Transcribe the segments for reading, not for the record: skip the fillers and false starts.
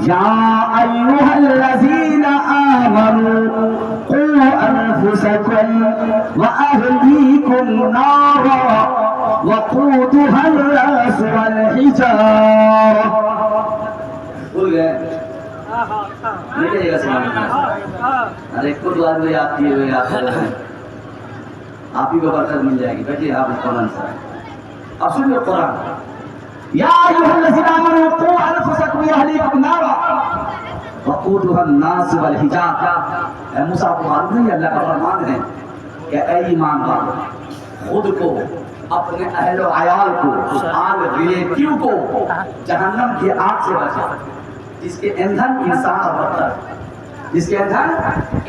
یا ایھا الذین آمنوا قوا انفسکم واہلیکم نارا وقودها الناس والحجارہ. بھول گئے نہیں کہے گا سبحان اللہ. ارے خود آدمی یاد کیے ہوئے یاد کر رہے ہیں, آپ ہی کو برکت مل جائے گی. بیٹھیے آپ اس قرآن سے اب سنیے قرآن. یا ایھا الذین آمنوا قوا انفسکم واہلیکم نارا وقودها الناس والحجارہ. اے موسیٰ کو معلوم نہیں اللہ کا فرمان ہے کہ اے ایمان والو خود کو, اپنے اہل و عیال کو, آل ریلیٹیو کو جہنم کی آگ سے بچا جس کے ایندھن انسان اور پتھر, جس کے ایندھن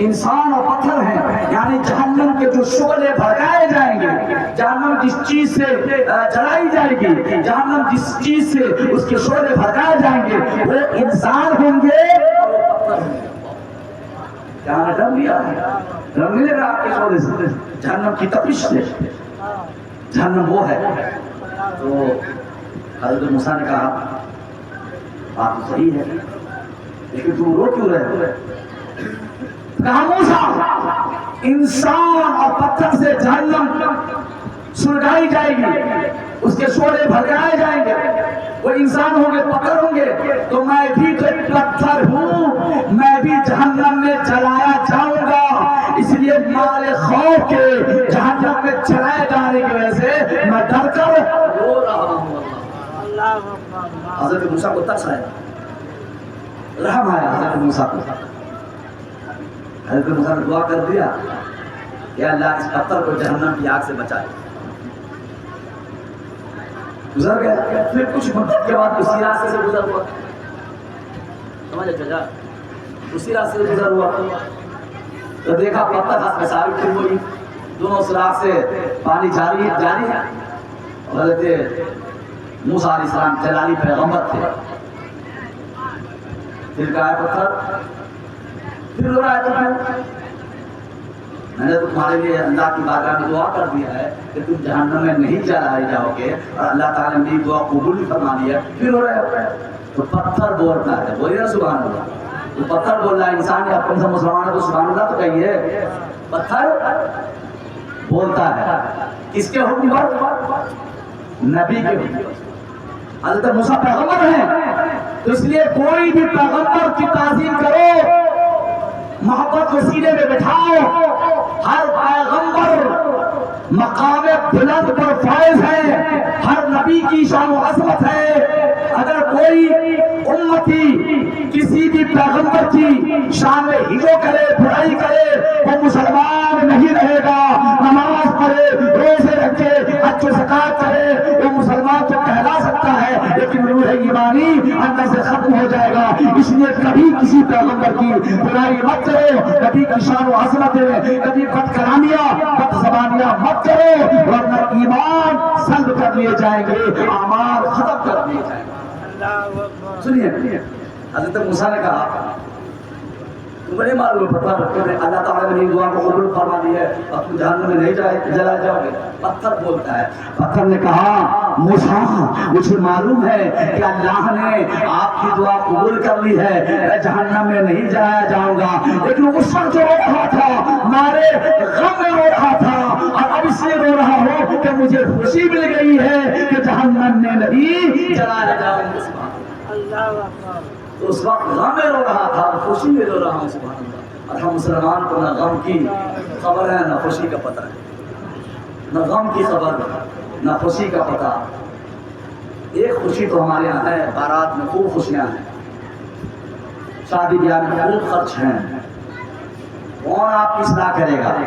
انسان اور پتھر ہیں. یعنی جہنم کے جو شعلے بھڑکائے جائیں گے, جہنم جس چیز سے جلائی جائے گی, جہنم جس چیز سے اس کے شعلے بھڑکائے جائیں گے وہ انسان ہوں گے اور وہ پتھر ہوں گے. کیا رنگ لیا ہے, رنگ نہیں لے رہا آپ کے شعلے سے, جہنم کی تپش سے. جہنم وہ ہے. تو حضرت موسیٰ نے کہا بات تو صحیح ہے لیکن تم رو کیوں رہے ہو؟ کہا موسیٰ انسان اور پتھر سے جہنم سلگائی جائے گی, اس کے شعلے بھڑکائے جائیں گے, وہ انسان ہوں گے پتھر ہوں گے. تو میں بھی تو ایک پتھر ہوں, میں بھی جہنم میں جلایا جاؤں گا. اس لیے مال خوف کے جہنم میں چلائے جانے کی وجہ سے میں ڈر کر رو رہا ہوں. حضرت موسیٰ کو ترس آیا, رحم آیا حضرت موسیٰ کو. حضرت موسیٰ نے دعا کر دیا کہ اللہ اس پتھر کو جہنم کی آگ سے بچائے. گزر گیا. پھر کچھ مدت کے بعد اسی راستے سے گزر ہوا, سمجھے چچا, اسی راستے سے گزر ہوا تو دیکھا پتھر ہاتھ میں ثابت تھی ہوئی, دونوں سراغ سے پانی جاری ہے. حضرت موسیٰ علیہ السلام جلالی پیغمبر تھے. پھر کہا ہے پتھر, پھر رو رہا ہے تو میں نے تو تمہارے لیے اللہ کی بارگاہ میں دعا کر دیا ہے کہ تم جہنم میں نہیں جلائے جاؤ گے, اور اللہ تعالیٰ نے میری دعا قبول بھی فرما لی ہے. پھر رو رہے ہو تو پتھر بولتا ہے, بولیے نا سبحان اللہ. تو پتھر بول رہا ہے, انسان یا اپن سے مسلمان ہے تو سبحان اللہ تو کہیے. پتھر بولتا ہے کس کے حکم پر؟ نبی کے حکم. حضرت موسیٰ پیغمبر ہیں تو اس لیے کوئی بھی پیغمبر کی تعظیم کرو, محبت کو سینے میں بٹھاؤ. ہر پیغمبر مقام بلند پر فائز ہے, ہر نبی کی شان و عظمت ہے. اگر کوئی امتی کسی بھی پیغمبر کی شان میں ہیرو کرے, برائی کرے, وہ مسلمان نہیں رہے گا. نماز پڑھے, روزے رکھے, حج و زکات کرے, وہ مسلمان تو کہلا سکتا ہے لیکن روح ایمانی اندر سے ختم ہو جائے گا. اس لیے کبھی کسی پیغمبر کی برائی مت کرو, کبھی کی شان و عظمت ہے, کبھی بد کلامیاں بد زبانیاں مت کرو, ورنہ ایمان سلب کر لیے جائیں گے, اعمال ختم کر دیے جائیں گے. سنیے حضرت موسیٰ نے کہا تمہیں نہیں معلوم پتہ اللہ تعالیٰ نے میری دعا کو قبول فرما دی ہے اور تم جہنم میں نہیں جلائے جاؤ گے. پتھر بولتا ہے. پتھر نے کہا موسیٰ مجھے معلوم ہے کہ اللہ نے آپ کی دعا قبول کر لی ہے, میں جہنم میں نہیں جلایا جاؤں گا. لیکن اس وقت جو رو رہا تھا مارے غم میں رو رہا تھا, اور اب اس لیے رو رہا ہوں کہ مجھے خوشی مل گئی ہے کہ جہنم میں نہیں جلایا جاؤں گا. تو اس وقت غم میں رو رہا تھا اور خوشی میں رو رہا ہوں. سبحان اللہ. اور ہم مسلمان کو نہ غم کی خبر ہے نہ خوشی کا پتہ ہے, نہ غم کی خبر نہ خوشی کا پتہ. ایک خوشی تو ہمارے یہاں ہے, بارات میں خوب خوشیاں ہیں, شادی بیاہ میں خوب خرچ ہیں. کون آپ کی اصلاح کرے گا؟